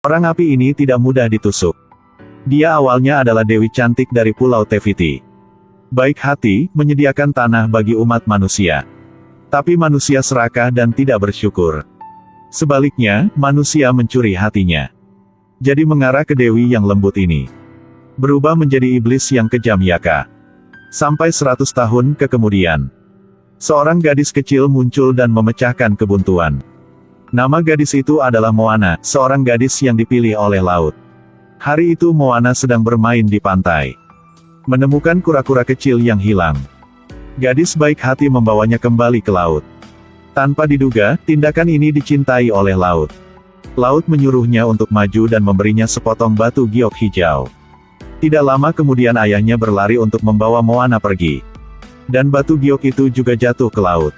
Orang api ini tidak mudah ditusuk. Dia awalnya adalah dewi cantik dari Pulau Teviti. Baik hati, menyediakan tanah bagi umat manusia. Tapi manusia serakah dan tidak bersyukur. Sebaliknya, manusia mencuri hatinya. Jadi mengarah ke dewi yang lembut ini. Berubah menjadi iblis yang kejam Yaka. Sampai 100 tahun kemudian. Seorang gadis kecil muncul dan memecahkan kebuntuan. Nama gadis itu adalah Moana, seorang gadis yang dipilih oleh laut. Hari itu Moana sedang bermain di pantai. Menemukan kura-kura kecil yang hilang. Gadis baik hati membawanya kembali ke laut. Tanpa diduga, tindakan ini dicintai oleh laut. Laut menyuruhnya untuk maju dan memberinya sepotong batu giok hijau. Tidak lama kemudian ayahnya berlari untuk membawa Moana pergi. Dan batu giok itu juga jatuh ke laut.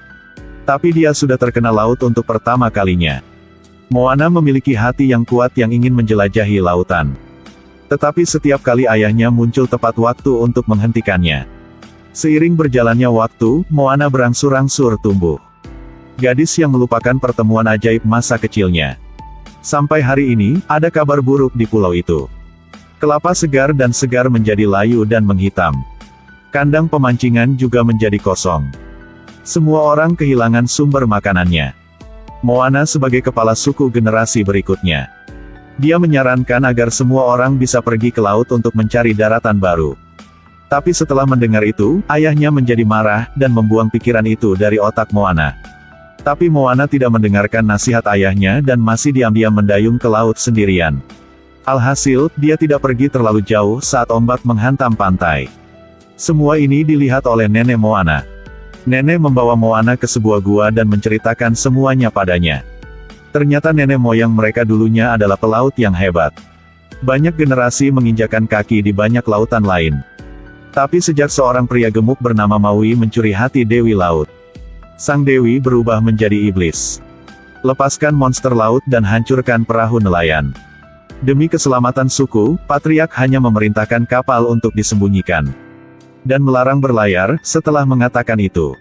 Tapi dia sudah terkena laut untuk pertama kalinya. Moana memiliki hati yang kuat yang ingin menjelajahi lautan. Tetapi setiap kali ayahnya muncul tepat waktu untuk menghentikannya. Seiring berjalannya waktu, Moana berangsur-angsur tumbuh. Gadis yang melupakan pertemuan ajaib masa kecilnya. Sampai hari ini, ada kabar buruk di pulau itu. Kelapa segar dan segar menjadi layu dan menghitam. Kandang pemancingan juga menjadi kosong. Semua orang kehilangan sumber makanannya. Moana sebagai kepala suku generasi berikutnya. Dia menyarankan agar semua orang bisa pergi ke laut untuk mencari daratan baru. Tapi setelah mendengar itu, ayahnya menjadi marah, dan membuang pikiran itu dari otak Moana. Tapi Moana tidak mendengarkan nasihat ayahnya dan masih diam-diam mendayung ke laut sendirian. Alhasil, dia tidak pergi terlalu jauh saat ombak menghantam pantai. Semua ini dilihat oleh nenek Moana. Nenek membawa Moana ke sebuah gua dan menceritakan semuanya padanya. Ternyata nenek moyang mereka dulunya adalah pelaut yang hebat. Banyak generasi menginjakan kaki di banyak lautan lain. Tapi sejak seorang pria gemuk bernama Maui mencuri hati Dewi Laut, sang Dewi berubah menjadi iblis. Lepaskan monster laut dan hancurkan perahu nelayan. Demi keselamatan suku, patriark hanya memerintahkan kapal untuk disembunyikan. Dan melarang berlayar. Setelah mengatakan itu,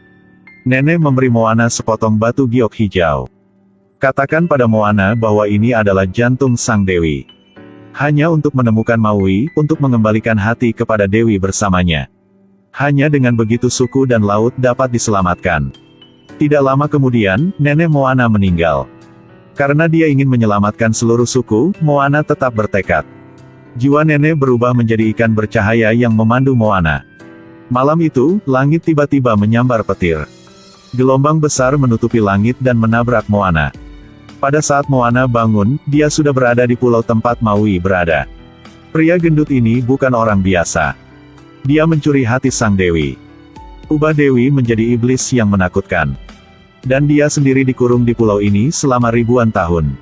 nenek memberi Moana sepotong batu giok hijau. Katakan pada Moana bahwa ini adalah jantung sang Dewi. Hanya untuk menemukan Maui, untuk mengembalikan hati kepada Dewi bersamanya. Hanya dengan begitu suku dan laut dapat diselamatkan. Tidak lama kemudian, nenek Moana meninggal. Karena dia ingin menyelamatkan seluruh suku, Moana tetap bertekad. Jiwa nenek berubah menjadi ikan bercahaya yang memandu Moana. Malam itu, langit tiba-tiba menyambar petir. Gelombang besar menutupi langit dan menabrak Moana. Pada saat Moana bangun, dia sudah berada di pulau tempat Maui berada. Pria gendut ini bukan orang biasa. Dia mencuri hati sang Dewi. Ubah Dewi menjadi iblis yang menakutkan. Dan dia sendiri dikurung di pulau ini selama ribuan tahun.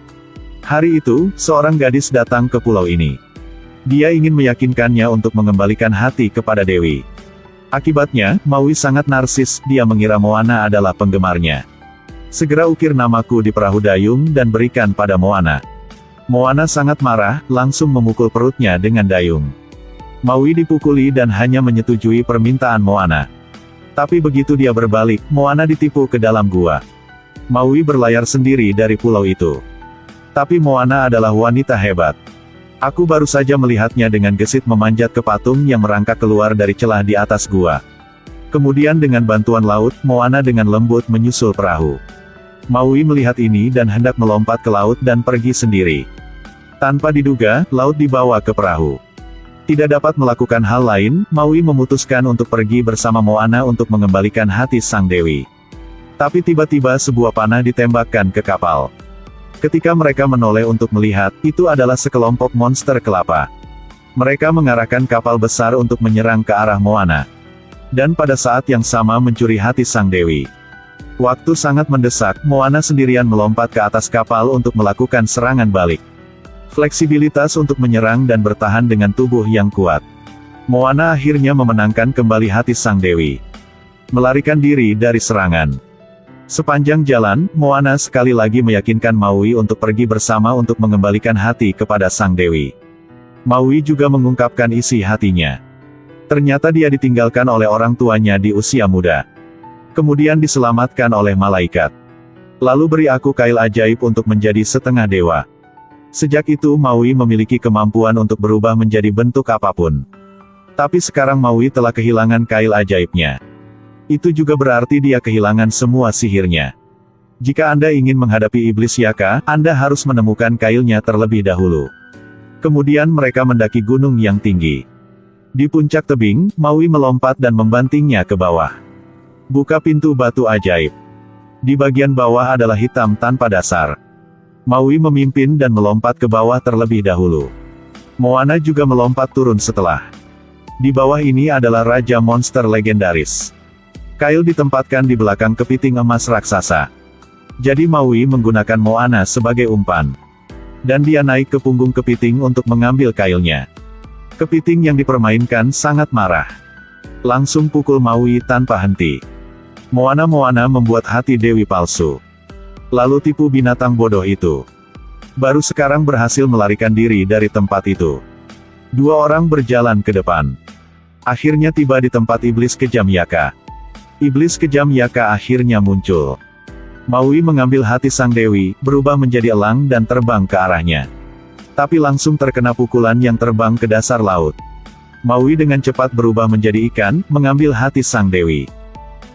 Hari itu, seorang gadis datang ke pulau ini. Dia ingin meyakinkannya untuk mengembalikan hati kepada Dewi. Akibatnya, Maui sangat narsis, dia mengira Moana adalah penggemarnya. Segera ukir namaku di perahu dayung dan berikan pada Moana. Moana sangat marah, langsung memukul perutnya dengan dayung. Maui dipukuli dan hanya menyetujui permintaan Moana. Tapi begitu dia berbalik, Moana ditipu ke dalam gua. Maui berlayar sendiri dari pulau itu. Tapi Moana adalah wanita hebat. Aku baru saja melihatnya dengan gesit memanjat ke patung yang merangkak keluar dari celah di atas gua. Kemudian dengan bantuan laut, Moana dengan lembut menyusul perahu. Maui melihat ini dan hendak melompat ke laut dan pergi sendiri. Tanpa diduga, laut dibawa ke perahu. Tidak dapat melakukan hal lain, Maui memutuskan untuk pergi bersama Moana untuk mengembalikan hati sang Dewi. Tapi tiba-tiba sebuah panah ditembakkan ke kapal. Ketika mereka menoleh untuk melihat, itu adalah sekelompok monster kelapa. Mereka mengarahkan kapal besar untuk menyerang ke arah Moana. Dan pada saat yang sama mencuri hati sang Dewi. Waktu sangat mendesak, Moana sendirian melompat ke atas kapal untuk melakukan serangan balik. Fleksibilitas untuk menyerang dan bertahan dengan tubuh yang kuat. Moana akhirnya memenangkan kembali hati sang Dewi. Melarikan diri dari serangan. Sepanjang jalan, Moana sekali lagi meyakinkan Maui untuk pergi bersama untuk mengembalikan hati kepada sang Dewi. Maui juga mengungkapkan isi hatinya. Ternyata dia ditinggalkan oleh orang tuanya di usia muda. Kemudian diselamatkan oleh malaikat. Lalu beri aku kail ajaib untuk menjadi setengah dewa. Sejak itu Maui memiliki kemampuan untuk berubah menjadi bentuk apapun. Tapi sekarang Maui telah kehilangan kail ajaibnya. Itu juga berarti dia kehilangan semua sihirnya. Jika Anda ingin menghadapi iblis Yaka, Anda harus menemukan kailnya terlebih dahulu. Kemudian mereka mendaki gunung yang tinggi. Di puncak tebing, Maui melompat dan membantingnya ke bawah. Buka pintu batu ajaib. Di bagian bawah adalah hitam tanpa dasar. Maui memimpin dan melompat ke bawah terlebih dahulu. Moana juga melompat turun setelah. Di bawah ini adalah Raja Monster legendaris. Kail ditempatkan di belakang kepiting emas raksasa. Jadi Maui menggunakan Moana sebagai umpan. Dan dia naik ke punggung kepiting untuk mengambil kailnya. Kepiting yang dipermainkan sangat marah. Langsung pukul Maui tanpa henti. Moana membuat hati dewi palsu. Lalu tipu binatang bodoh itu. Baru sekarang berhasil melarikan diri dari tempat itu. Dua orang berjalan ke depan. Akhirnya tiba di tempat iblis kejam Yaka. Iblis kejam Yaka akhirnya muncul. Maui mengambil hati sang dewi, berubah menjadi elang dan terbang ke arahnya. Tapi langsung terkena pukulan yang terbang ke dasar laut. Maui dengan cepat berubah menjadi ikan, mengambil hati sang dewi.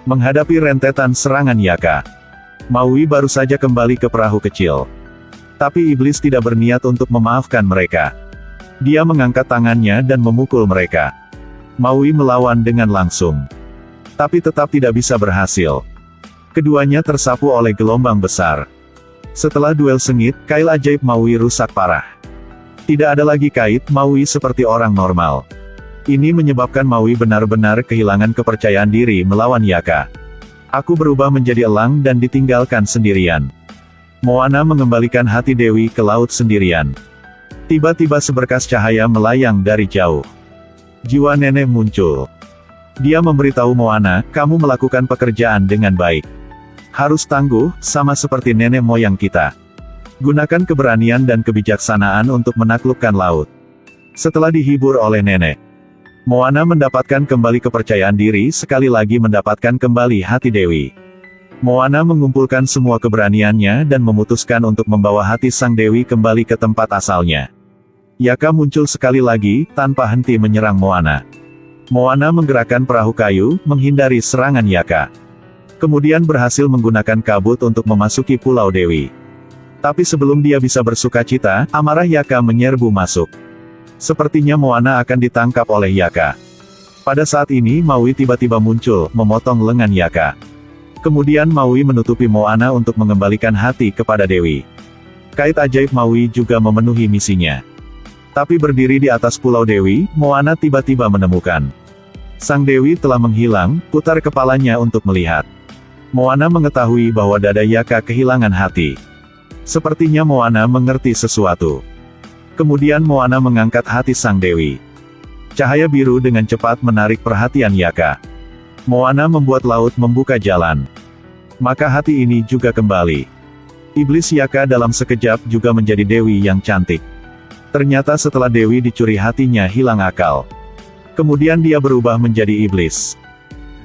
Menghadapi rentetan serangan Yaka, Maui baru saja kembali ke perahu kecil. Tapi iblis tidak berniat untuk memaafkan mereka. Dia mengangkat tangannya dan memukul mereka. Maui melawan dengan langsung. Tapi tetap tidak bisa berhasil. Keduanya tersapu oleh gelombang besar. Setelah duel sengit, kail ajaib Maui rusak parah. Tidak ada lagi kait Maui seperti orang normal. Ini menyebabkan Maui benar-benar kehilangan kepercayaan diri melawan Yaka. Aku berubah menjadi elang dan ditinggalkan sendirian. Moana mengembalikan hati dewi ke laut sendirian. Tiba-tiba seberkas cahaya melayang dari jauh. Jiwa nenek muncul. Dia memberitahu Moana, kamu melakukan pekerjaan dengan baik. Harus tangguh, sama seperti nenek moyang kita. Gunakan keberanian dan kebijaksanaan untuk menaklukkan laut. Setelah dihibur oleh nenek, Moana mendapatkan kembali kepercayaan diri, sekali lagi mendapatkan kembali hati dewi. Moana mengumpulkan semua keberaniannya dan memutuskan untuk membawa hati sang dewi kembali ke tempat asalnya. Yaka muncul sekali lagi, tanpa henti menyerang Moana. Moana menggerakkan perahu kayu, menghindari serangan Yaka. Kemudian berhasil menggunakan kabut untuk memasuki Pulau Dewi. Tapi sebelum dia bisa bersukacita, amarah Yaka menyerbu masuk. Sepertinya Moana akan ditangkap oleh Yaka. Pada saat ini Maui tiba-tiba muncul, memotong lengan Yaka. Kemudian Maui menutupi Moana untuk mengembalikan hati kepada Dewi. Kait ajaib Maui juga memenuhi misinya. Tapi berdiri di atas Pulau Dewi, Moana tiba-tiba menemukan. Sang Dewi telah menghilang, putar kepalanya untuk melihat. Moana mengetahui bahwa dada Yaka kehilangan hati. Sepertinya Moana mengerti sesuatu. Kemudian Moana mengangkat hati sang dewi. Cahaya biru dengan cepat menarik perhatian Yaka. Moana membuat laut membuka jalan. Maka hati ini juga kembali. Iblis Yaka dalam sekejap juga menjadi dewi yang cantik. Ternyata setelah dewi dicuri hatinya hilang akal. Kemudian dia berubah menjadi iblis.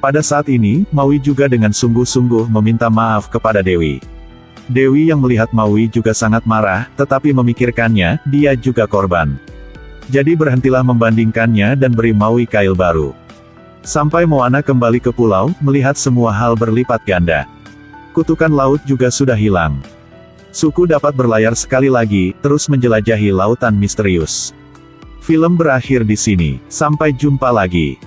Pada saat ini, Maui juga dengan sungguh-sungguh meminta maaf kepada Dewi. Dewi yang melihat Maui juga sangat marah, tetapi memikirkannya, dia juga korban. Jadi berhentilah membandingkannya dan beri Maui kail baru. Sampai Moana kembali ke pulau, melihat semua hal berlipat ganda. Kutukan laut juga sudah hilang. Suku dapat berlayar sekali lagi, terus menjelajahi lautan misterius. Film berakhir di sini. Sampai jumpa lagi.